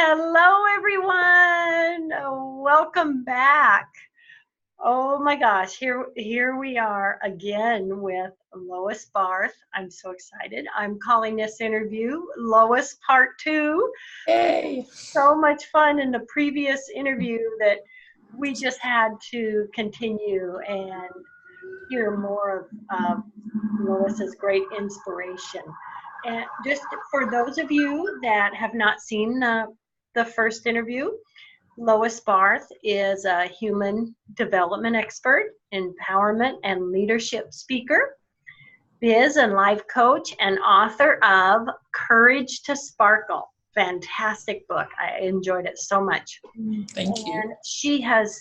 Hello, everyone. Welcome back. Oh my gosh, here we are again with Lois Barth. I'm so excited. I'm calling this interview Lois Part 2. Yay. So much fun in the previous interview that we just had to continue and hear more of Lois's great inspiration. And just for those of you that have not seen the first interview, Lois Barth is a human development expert, empowerment and leadership speaker, biz and life coach, and author of Courage to Sparkle. Fantastic book. I enjoyed it so much. Thank you. And she has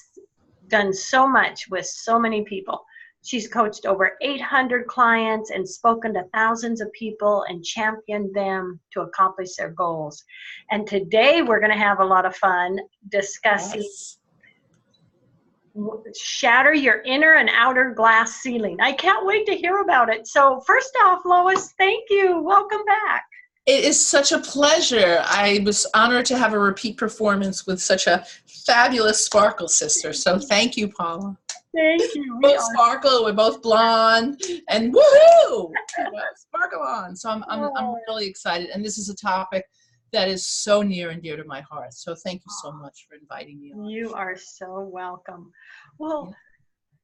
done so much with so many people. She's coached over 800 clients and spoken to thousands of people and championed them to accomplish their goals. And today we're going to have a lot of fun discussing shatter your inner and outer glass ceiling. I can't wait to hear about it. So first off, Lois, thank you. Welcome back. It is such a pleasure. I was honored to have a repeat performance with such a fabulous Sparkle sister. So thank you, Paula. Thank you. Both sparkle, we're both blonde, and woohoo! Sparkle on. So I'm really excited. And this is a topic that is so near and dear to my heart. So thank you so much for inviting me on. You are so welcome. Well,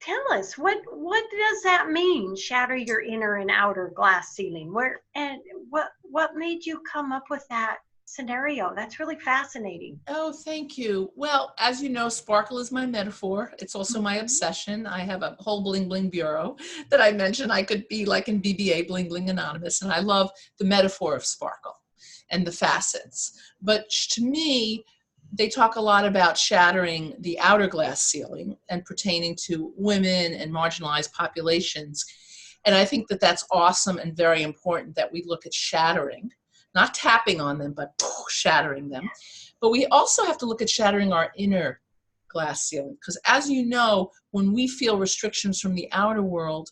tell us, what does that mean, shatter your inner and outer glass ceiling? What made you come up with that scenario? That's really fascinating. Oh, thank you. Well, as you know, sparkle is my metaphor. It's also my obsession. I have a whole bling bling bureau that I mentioned. I could be like in BBA, Bling Bling Anonymous, and I love the metaphor of sparkle and the facets. But to me, they talk a lot about shattering the outer glass ceiling and pertaining to women and marginalized populations. And I think that that's awesome and very important that we look at shattering, not tapping on them, but shattering them. But we also have to look at shattering our inner glass ceiling. Because as you know, when we feel restrictions from the outer world,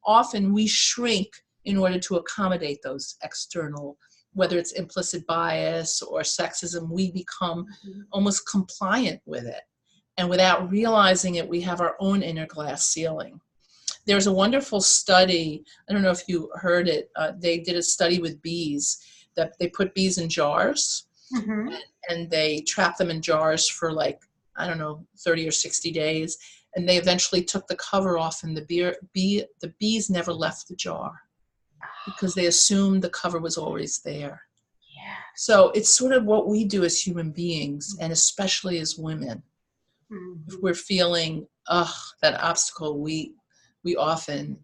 often we shrink in order to accommodate those external, whether it's implicit bias or sexism, we become almost compliant with it. And without realizing it, we have our own inner glass ceiling. There's a wonderful study, I don't know if you heard it, they did a study with bees, that they put bees in jars and they trap them in jars for 30 or 60 days. And they eventually took the cover off and the bees never left the jar because they assumed the cover was always there. Yeah. So it's sort of what we do as human beings, and especially as women. If we're feeling, that obstacle, we often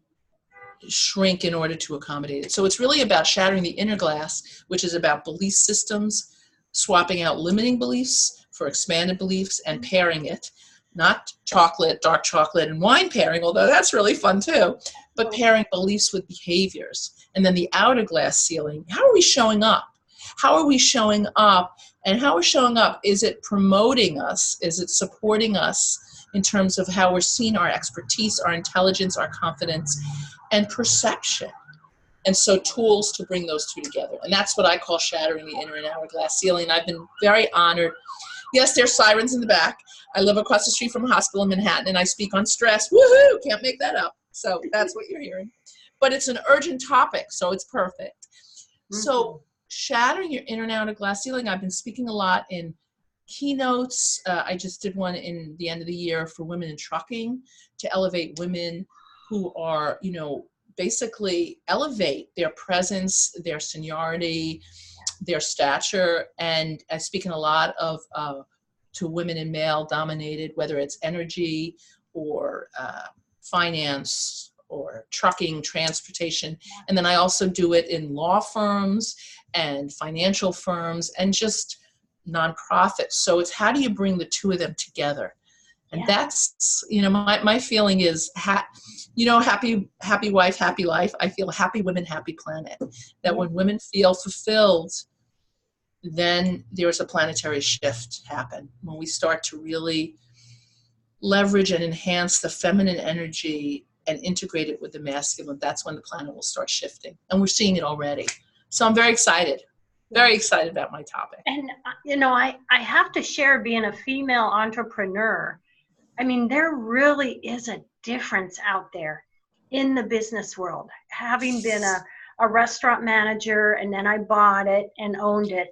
shrink in order to accommodate it. So it's really about shattering the inner glass, which is about belief systems, swapping out limiting beliefs for expanded beliefs and pairing it, not chocolate, dark chocolate, and wine pairing, although that's really fun too, but pairing beliefs with behaviors. And then the outer glass ceiling, how are we showing up? How are we showing up? And how we're showing up, is it promoting us? Is it supporting us in terms of how we're seeing our expertise, our intelligence, our confidence, and perception? And so tools to bring those two together. And that's what I call shattering the inner and outer glass ceiling. I've been very honored. Yes, there's sirens in the back. I live across the street from a hospital in Manhattan, and I speak on stress. Woohoo! Can't make that up. So that's what you're hearing. But it's an urgent topic, so it's perfect. So shattering your inner and outer glass ceiling, I've been speaking a lot in keynotes. I just did one in the end of the year for women in trucking to elevate women who are, basically elevate their presence, their seniority, their stature. And I speak in a lot of to women in male dominated, whether it's energy or finance or trucking, transportation. And then I also do it in law firms and financial firms and just nonprofits. So it's how do you bring the two of them together? And that's, my feeling is, happy wife, happy life. I feel happy women, happy planet. That when women feel fulfilled, then there's a planetary shift happen. When we start to really leverage and enhance the feminine energy and integrate it with the masculine, that's when the planet will start shifting. And we're seeing it already. So I'm very excited. very excited about my topic. And, I have to share being a female entrepreneur. I mean, there really is a difference out there in the business world. Having been a restaurant manager, and then I bought it and owned it.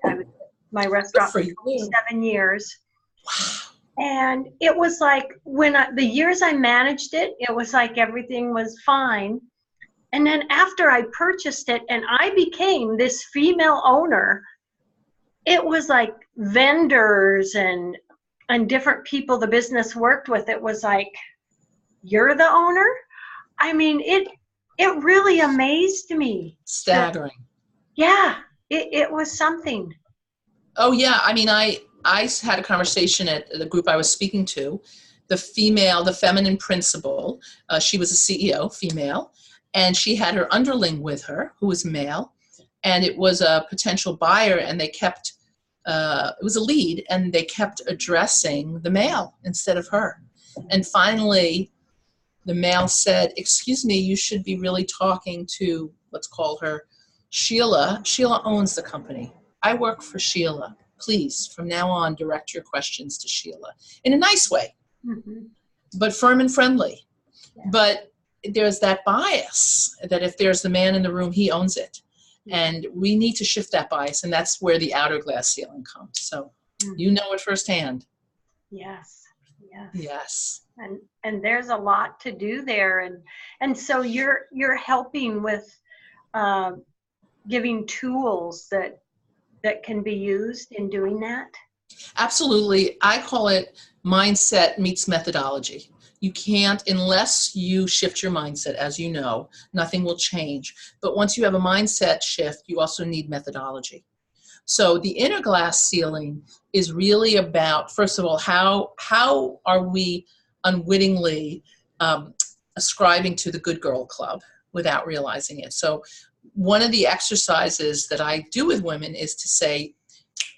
My restaurant for 7 years. Wow. And it was like the years I managed it, it was like everything was fine. And then after I purchased it and I became this female owner, it was like vendors and different people the business worked with. It was like, you're the owner? I mean, it really amazed me. Staggering. Yeah, it was something. Oh yeah, I mean, I had a conversation at the group I was speaking to, the feminine principal. She was a CEO, female, and she had her underling with her, who was male, and it was a potential buyer, and they kept, it was a lead, and they kept addressing the male instead of her. And finally, the male said, "Excuse me, you should be really talking to, let's call her Sheila. Sheila owns the company. I work for Sheila. Please, from now on, direct your questions to Sheila." In a nice way, but firm and friendly. Yeah. But there's that bias that if there's the man in the room, he owns it. And we need to shift that bias, and that's where the outer glass ceiling comes. So you know it firsthand. Yes. Yes. And there's a lot to do there. And so you're helping with giving tools that can be used in doing that? Absolutely. I call it mindset meets methodology. You can't, unless you shift your mindset, as you know, nothing will change. But once you have a mindset shift, you also need methodology. So the inner glass ceiling is really about, first of all, how are we unwittingly ascribing to the good girl club without realizing it? So one of the exercises that I do with women is to say,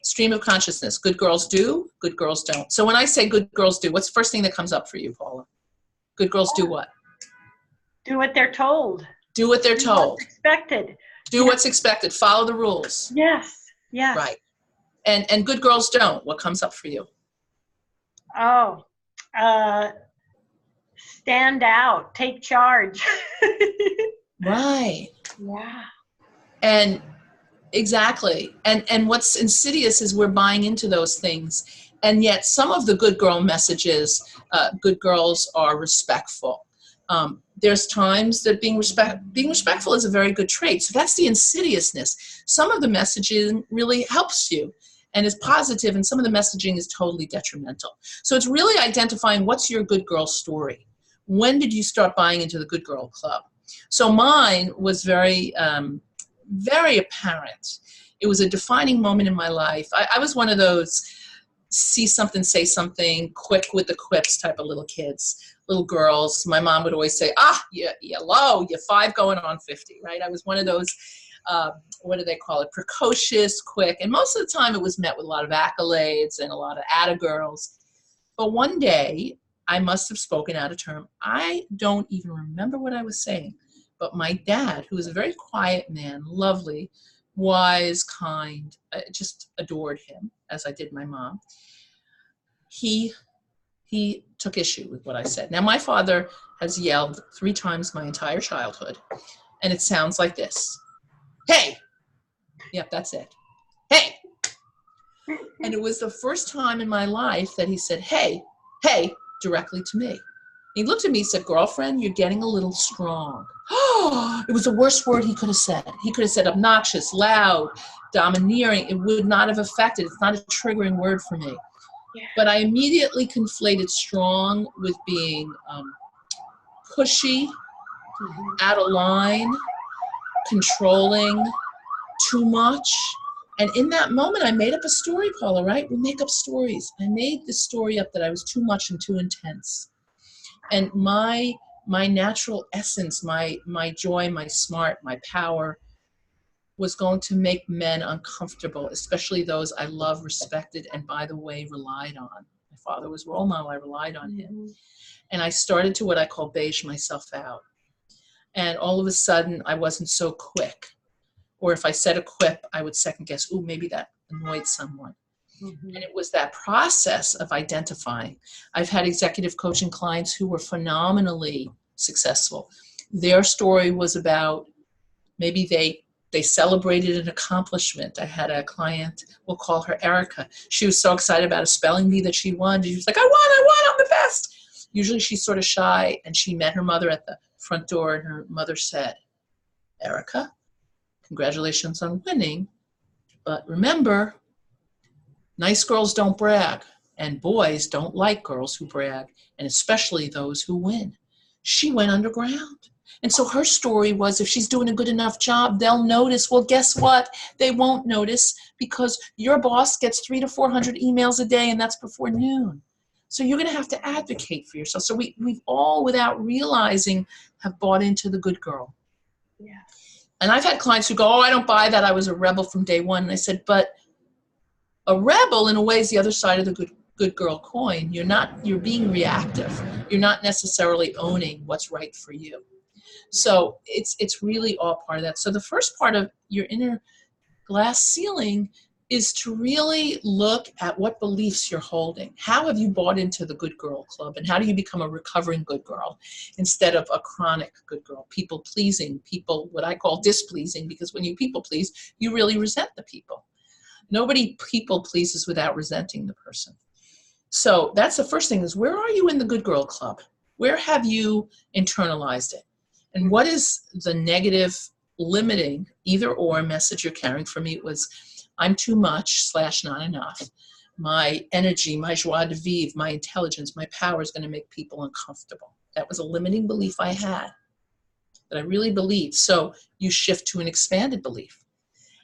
stream of consciousness, good girls do, good girls don't. So when I say good girls do, what's the first thing that comes up for you, Paula? Good girls do what? Do what they're told. Do what they're told. What's expected. Do what's expected. Follow the rules. Yes. Right. And good girls don't. What comes up for you? Oh, stand out, take charge. Right. Yeah. And exactly. And what's insidious is we're buying into those things. And yet some of the good girl messages, good girls are respectful. There's times that being respectful is a very good trait. So that's the insidiousness. Some of the messaging really helps you and is positive, and some of the messaging is totally detrimental. So it's really identifying what's your good girl story. When did you start buying into the good girl club? So mine was very, very apparent. It was a defining moment in my life. I was one of those see something, say something, quick with the quips type of little kids, little girls. My mom would always say, you're low, you're 5 going on 50, right? I was one of those, what do they call it, precocious, quick. And most of the time it was met with a lot of accolades and a lot of atta-girls. But one day, I must have spoken out of term. I don't even remember what I was saying. But my dad, who was a very quiet man, lovely, wise, kind, I just adored him, as I did my mom. He took issue with what I said. Now, my father has yelled 3 times my entire childhood, and it sounds like this. Hey! Yep, that's it. Hey! And it was the first time in my life that he said, hey, directly to me. He looked at me and said, girlfriend, you're getting a little strong. It was the worst word he could have said. He could have said obnoxious, loud, domineering. It would not have affected. It's not a triggering word for me. Yeah. But I immediately conflated strong with being pushy, out of line, controlling, too much. And in that moment, I made up a story, Paula, right? We make up stories. I made the story up that I was too much and too intense. And my natural essence, my joy, my smart, my power was going to make men uncomfortable, especially those I love, respected, and by the way, relied on. My father was role model. I relied on him. And I started to what I call beige myself out. And all of a sudden, I wasn't so quick. or if I said a quip, I would second guess, ooh, maybe that annoyed someone. And it was that process of identifying. I've had executive coaching clients who were phenomenally successful. Their story was about maybe they celebrated an accomplishment. I had a client, we'll call her Erica. She was so excited about a spelling bee that she won. She was like, I won, I'm the best. Usually she's sort of shy, and she met her mother at the front door, and her mother said, Erica, congratulations on winning, but remember, nice girls don't brag, and boys don't like girls who brag, and especially those who win. She went underground. And so her story was, if she's doing a good enough job, they'll notice. Well, guess what? They won't notice, because your boss gets 300 to 400 emails a day, and that's before noon. So you're going to have to advocate for yourself. So we've all, without realizing, have bought into the good girl. Yeah. And I've had clients who go, I don't buy that. I was a rebel from day one. And I said, but a rebel, in a way, is the other side of the good girl coin. You're being reactive. You're not necessarily owning what's right for you. So it's really all part of that. So the first part of your inner glass ceiling is to really look at what beliefs you're holding. How have you bought into the good girl club, and how do you become a recovering good girl instead of a chronic good girl? People pleasing, people, what I call displeasing, because when you people please, you really resent the people. Nobody people pleases without resenting the person. So that's the first thing, is where are you in the good girl club? Where have you internalized it? And what is the negative, limiting, either or message you're carrying? For me, it was, I'm too much / not enough. My energy, my joie de vivre, my intelligence, my power is going to make people uncomfortable. That was a limiting belief I had, that I really believed. So you shift to an expanded belief.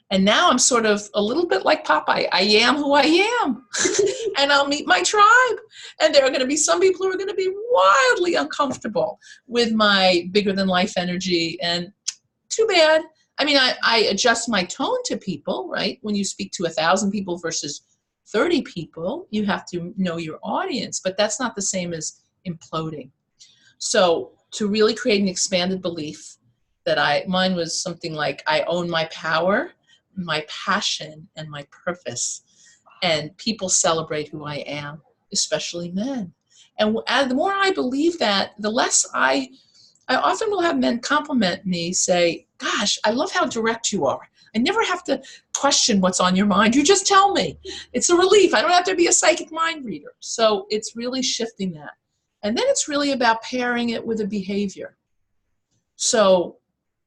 And now I'm sort of a little bit like Popeye. I am who I am. And I'll meet my tribe. And there are going to be some people who are going to be wildly uncomfortable with my bigger than life energy. And too bad. I mean, I adjust my tone to people, right? When you speak to 1,000 people versus 30 people, you have to know your audience. But that's not the same as imploding. So to really create an expanded belief, mine was something like, I own my power, my passion, and my purpose, and people celebrate who I am, especially men. And the more I believe that, the less I often will have men compliment me, say, gosh, I love how direct you are. I never have to question what's on your mind. You just tell me. It's a relief. I don't have to be a psychic mind reader. So it's really shifting that. And then it's really about pairing it with a behavior. So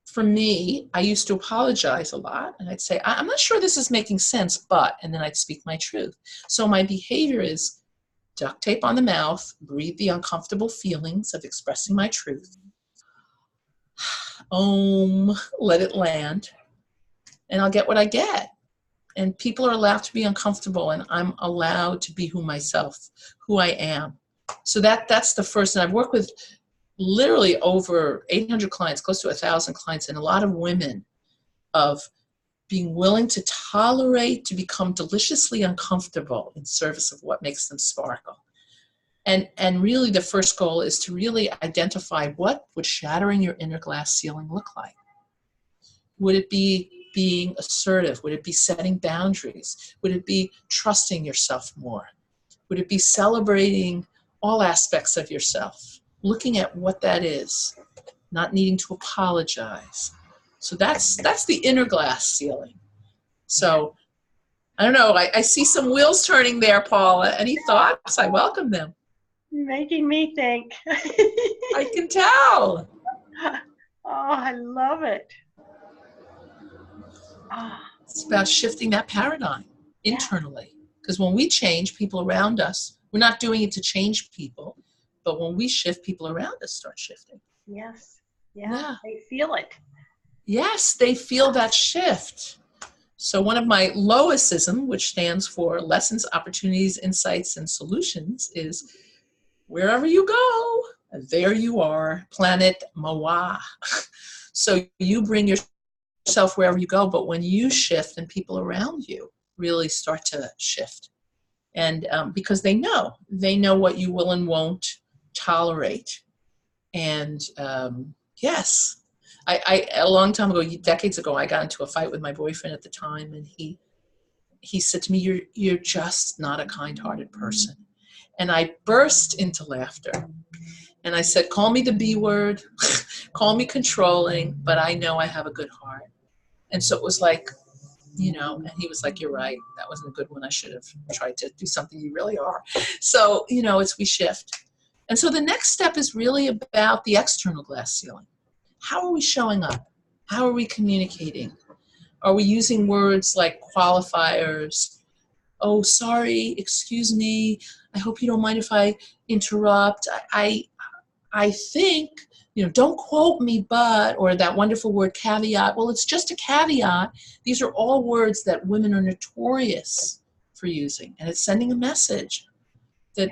for me, I used to apologize a lot, and I'd say, I'm not sure this is making sense, but, and then I'd speak my truth. So my behavior is duct tape on the mouth, breathe the uncomfortable feelings of expressing my truth, let it land, and I'll get what I get. And people are allowed to be uncomfortable, and I'm allowed to be who I am. So that's the first, and I've worked with literally over 800 clients, close to 1,000 clients, and a lot of women, of being willing to tolerate, to become deliciously uncomfortable in service of what makes them sparkle. And really the first goal is to really identify, what would shattering your inner glass ceiling look like? Would it be being assertive? Would it be setting boundaries? Would it be trusting yourself more? Would it be celebrating all aspects of yourself? Looking at what that is, not needing to apologize. So that's the inner glass ceiling. So I don't know, I see some wheels turning there, Paula. Any thoughts? I welcome them. Making me think. I can tell. Oh, I love it. Oh. It's about shifting that paradigm internally. Because when we change, people around us, we're not doing it to change people, but when we shift, people around us start shifting. Yes. Yeah. They feel it. Yes, they feel that shift. So one of my Loisism, which stands for lessons, opportunities, insights, and solutions, is wherever you go, there you are, planet Mawa. So you bring yourself wherever you go, but when you shift, and people around you really start to shift. And because they know what you will and won't tolerate. And yes, A long time ago, decades ago, I got into a fight with my boyfriend at the time, and he said to me, you're just not a kind-hearted person. And I burst into laughter. And I said, call me the B word, call me controlling, but I know I have a good heart. And so it was like, and he was like, you're right. That wasn't a good one. I should have tried to do something you really are. So, we shift. And so the next step is really about the external glass ceiling. How are we showing up? How are we communicating? Are we using words like qualifiers? Oh, sorry, excuse me. I hope you don't mind if I interrupt. I think, don't quote me, but, or that wonderful word caveat. Well, it's just a caveat. These are all words that women are notorious for using. And it's sending a message that,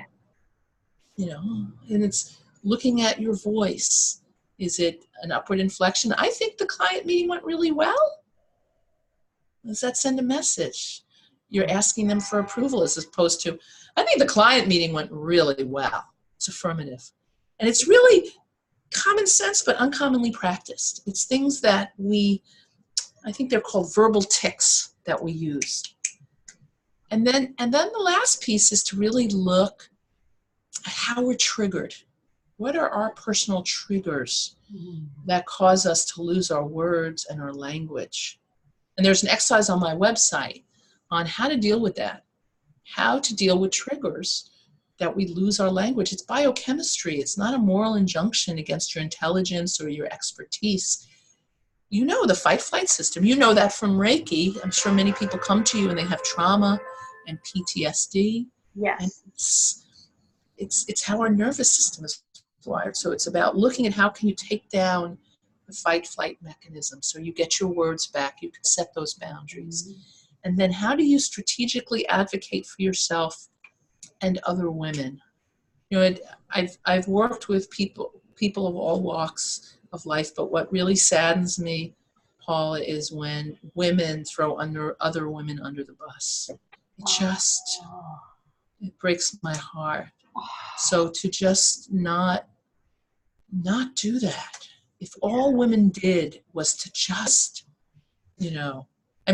and it's looking at your voice. Is it an upward inflection? I think the client meeting went really well. Does that send a message? You're asking them for approval as opposed to, I think the client meeting went really well. It's affirmative. And it's really common sense, but uncommonly practiced. It's things that I think they're called verbal tics that we use. And then the last piece is to really look at how we're triggered. What are our personal triggers that cause us to lose our words and our language? And there's an exercise on my website on how to deal with that, how to deal with triggers that we lose our language. It's biochemistry. It's not a moral injunction against your intelligence or your expertise. The fight-flight system. You know that from Reiki. I'm sure many people come to you and they have trauma and PTSD. Yes. And it's how our nervous system is wired. So it's about looking at how can you take down the fight-flight mechanism so you get your words back, you can set those boundaries. And then how do you strategically advocate for yourself and other women? I've worked with people of all walks of life, but what really saddens me, Paula, is when women throw other women under the bus. It breaks my heart. So to just not do that. If all women did was to just, I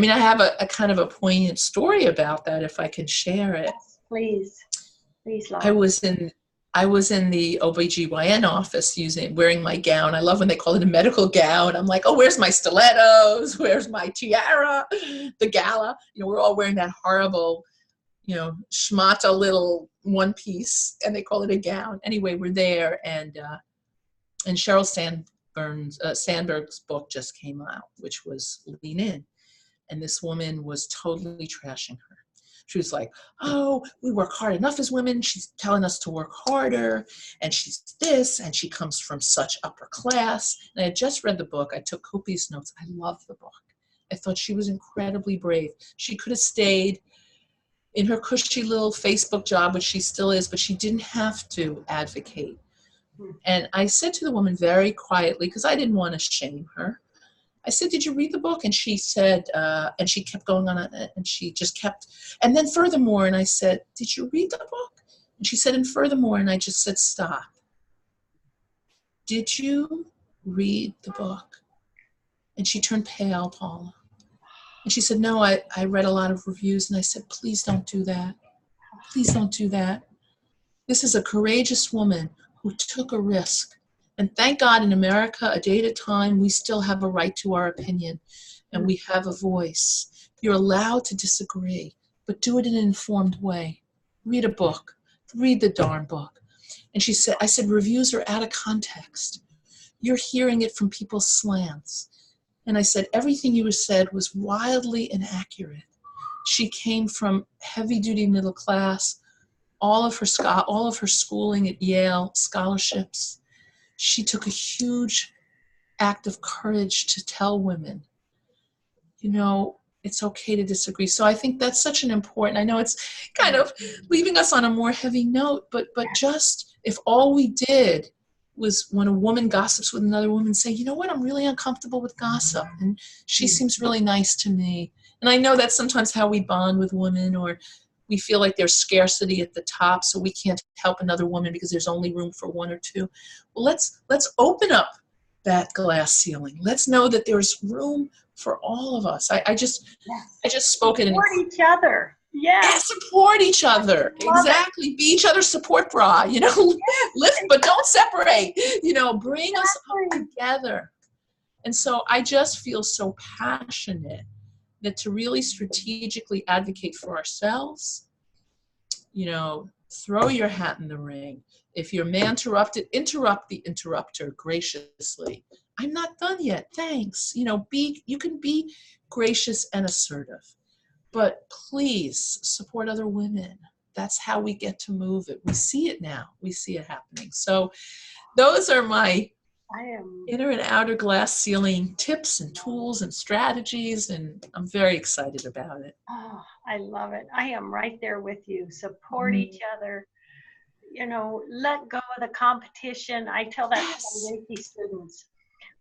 have a kind of a poignant story about that, if I can share it. Please, Lois. I was in the OBGYN office wearing my gown. I love when they call it a medical gown. I'm like, oh, where's my stilettos? Where's my tiara? The gala. We're all wearing that horrible, schmata little one piece, and they call it a gown. Anyway, we're there, and Sheryl Sandberg's book just came out, which was Lean In. And this woman was totally trashing her. She was like, oh, we work hard enough as women. She's telling us to work harder. And she's this, and she comes from such upper class. And I had just read the book. I took copious notes. I loved the book. I thought she was incredibly brave. She could have stayed in her cushy little Facebook job, which she still is, but she didn't have to advocate. And I said to the woman very quietly, because I didn't want to shame her, I said, did you read the book? And she said, and she kept going on, and she just kept, and then furthermore, and I said, did you read the book? And she said, and furthermore, and I just said, stop. Did you read the book? And she turned pale, Paula. And she said, no, I read a lot of reviews. And I said, please don't do that. Please don't do that. This is a courageous woman who took a risk. And thank God in America, a day at a time, we still have a right to our opinion. And we have a voice. You're allowed to disagree, but do it in an informed way. Read a book. Read the darn book. And I said, reviews are out of context. You're hearing it from people's slants. And I said, everything you said was wildly inaccurate. She came from heavy-duty middle class, all of her schooling at Yale, scholarships. She took a huge act of courage to tell women, it's okay to disagree. So I think that's such an important, I know it's kind of leaving us on a more heavy note, but just if all we did was when a woman gossips with another woman, say, you know what, I'm really uncomfortable with gossip, and she seems really nice to me. And I know that's sometimes how we bond with women, or we feel like there's scarcity at the top, so we can't help another woman because there's only room for one or two. Well, let's open up that glass ceiling. Let's know that there's room for all of us. I just spoke it in. Support each other. Yeah, support each other. Exactly. Be each other's support bra, you know, lift, but don't separate, you know, bring us up together. And so I just feel so passionate that to really strategically advocate for ourselves, you know, throw your hat in the ring. If your man interrupt the interrupter graciously. I'm not done yet. Thanks. You know, you can be gracious and assertive. But please support other women. That's how we get to move it. We see it now. We see it happening. So those are my inner and outer glass ceiling tips and tools and strategies, and I'm very excited about it. Oh, I love it. I am right there with you. Support each other. You know, let go of the competition. I tell that to my Reiki students.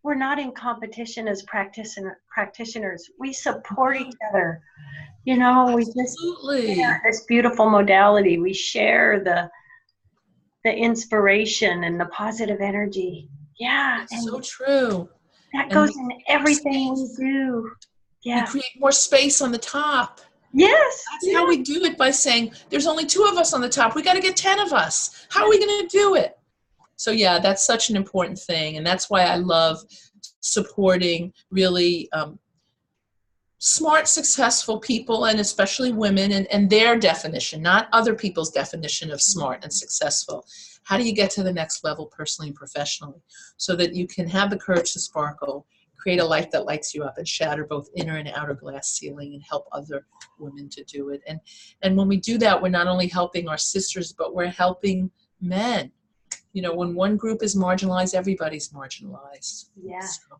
We're not in competition as practitioners. We support each other. You know, we just share this beautiful modality. We share the inspiration and the positive energy. Yeah. It's so true. That goes in everything we do. Yeah. We create more space on the top. Yes. That's how we do it, by saying there's only 2 of us on the top. We got to get 10 of us. How are we going to do it? So yeah, that's such an important thing. And that's why I love supporting really smart, successful people, and especially women, and their definition, not other people's definition of smart and successful. How do you get to the next level personally and professionally so that you can have the courage to sparkle, create a life that lights you up, and shatter both inner and outer glass ceiling and help other women to do it. And when we do that, we're not only helping our sisters, but we're helping men. You know, when one group is marginalized, everybody's marginalized. Yeah. So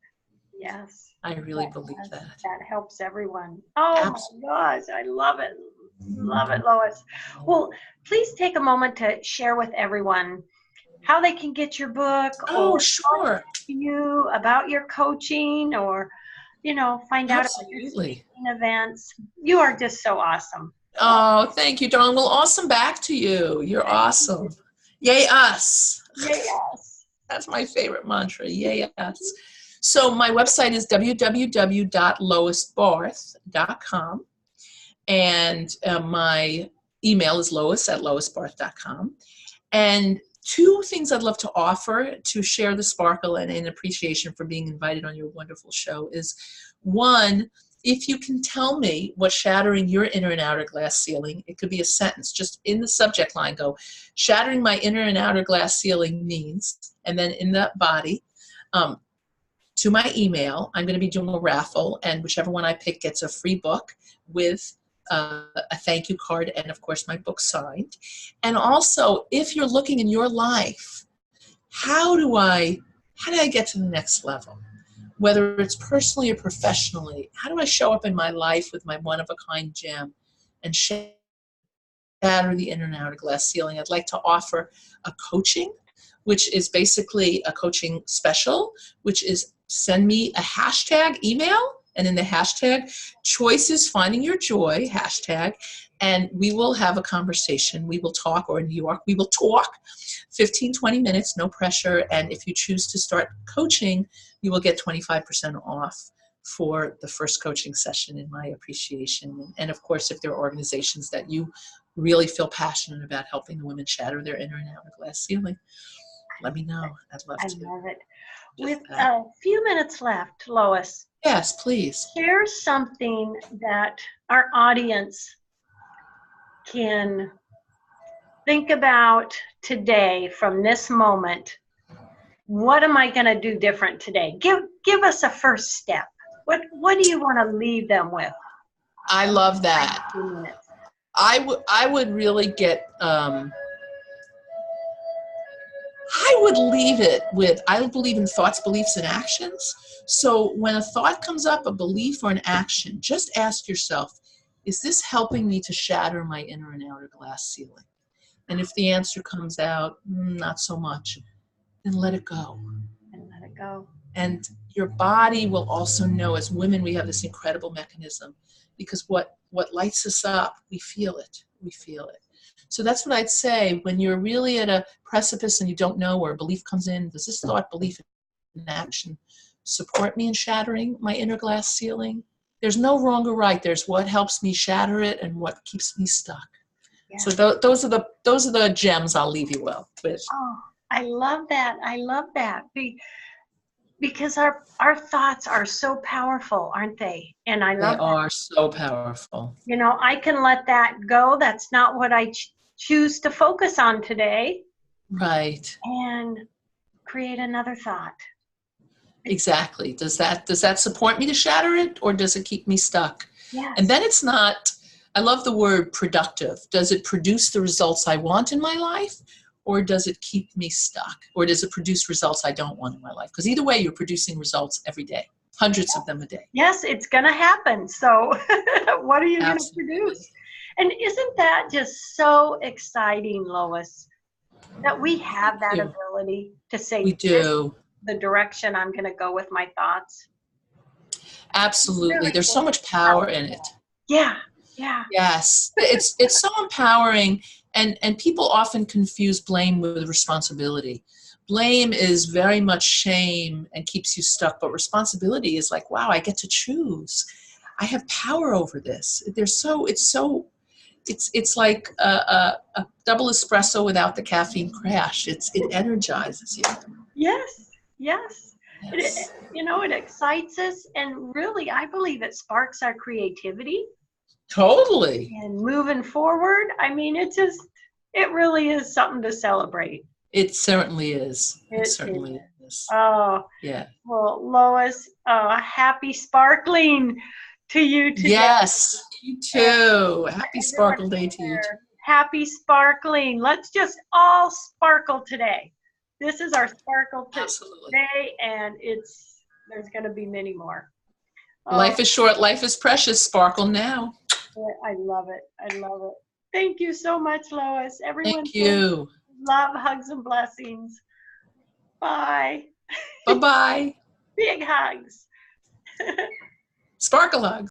yes. I really believe that. That helps everyone. Oh my gosh, I love it. Love it, Lois. Well, please take a moment to share with everyone how they can get your book. Oh, sure. Talk to you about your coaching, or, you know, find out about your speaking events. You are just so awesome. Oh, thank you, darling. Well, awesome back to you. You're awesome. Yay us. Yay us. That's my favorite mantra. Yay us. So my website is www.loisbarth.com. And my email is lois@loisbarth.com. And 2 things I'd love to offer to share the sparkle and in appreciation for being invited on your wonderful show is, 1, if you can tell me what shattering your inner and outer glass ceiling, it could be a sentence, just in the subject line go, shattering my inner and outer glass ceiling means, and then in that body, to my email, I'm going to be doing a raffle, and whichever one I pick gets a free book with a thank you card and, of course, my book signed. And also, if you're looking in your life, how do I get to the next level? Whether it's personally or professionally, how do I show up in my life with my one-of-a-kind gem and shatter the inner and outer glass ceiling? I'd like to offer a coaching, which is basically a coaching special, which is send me a hashtag email, and in the hashtag, choice is finding your joy, hashtag, and we will have a conversation. We will talk, or in New York, we will talk 15, 20 minutes, no pressure. And if you choose to start coaching, you will get 25% off for the first coaching session in my appreciation. And of course, if there are organizations that you really feel passionate about helping the women shatter their inner and outer glass ceiling, let me know. I'd love to. I love it. With a few minutes left, Lois. Yes, please. Share something that our audience can think about today from this moment. What am I going to do different today? Give us a first step. What do you want to leave them with? I love that. I would really get I would leave it with, I believe in thoughts, beliefs, and actions. So when a thought comes up, a belief or an action, just ask yourself, is this helping me to shatter my inner and outer glass ceiling? And if the answer comes out, not so much, then let it go. And let it go. And your body will also know. As women, we have this incredible mechanism, because what lights us up, we feel it. We feel it. So that's what I'd say when you're really at a precipice and you don't know where a belief comes in. Does this thought, belief, and action support me in shattering my inner glass ceiling. There's no wrong or right. There's what helps me shatter it and what keeps me stuck. Yeah. So those are the gems I'll leave you with. Oh, I love that. I love that. Because our thoughts are so powerful, aren't they? And I love they are so powerful. You know, I can let that go. That's not what I choose to focus on today. Right. And create another thought. Exactly. Does that support me to shatter it, or does it keep me stuck? Yes. And then it's not, I love the word productive. Does it produce the results I want in my life, or does it keep me stuck? Or does it produce results I don't want in my life? Because either way, you're producing results every day, hundreds of them a day. Yes, it's going to happen. So what are you going to produce? And isn't that just so exciting, Lois, that we have that ability to say, we do. The direction I'm going to go with my thoughts? Absolutely. Really There's so much power in it. Yeah. Yeah. Yes. It's so empowering. And people often confuse blame with responsibility. Blame is very much shame and keeps you stuck, but responsibility is like, wow, I get to choose. I have power over this. It's like a double espresso without the caffeine crash. It energizes you. Yes. Yes. It excites us, and really, I believe it sparks our creativity. Totally. And moving forward, I mean, it really is something to celebrate. It certainly is. It certainly is. Oh, yeah. Well, Lois, happy sparkling to you today. Yes, you too. Happy Sparkle Day to you too. Happy sparkling. Let's just all sparkle today. This is our sparkle today, and there's going to be many more. Life is short. Life is precious. Sparkle now. I love it. I love it. Thank you so much, Lois. Everyone. Thank you. Love, hugs, and blessings. Bye. Bye-bye. Big hugs. Sparkle hugs.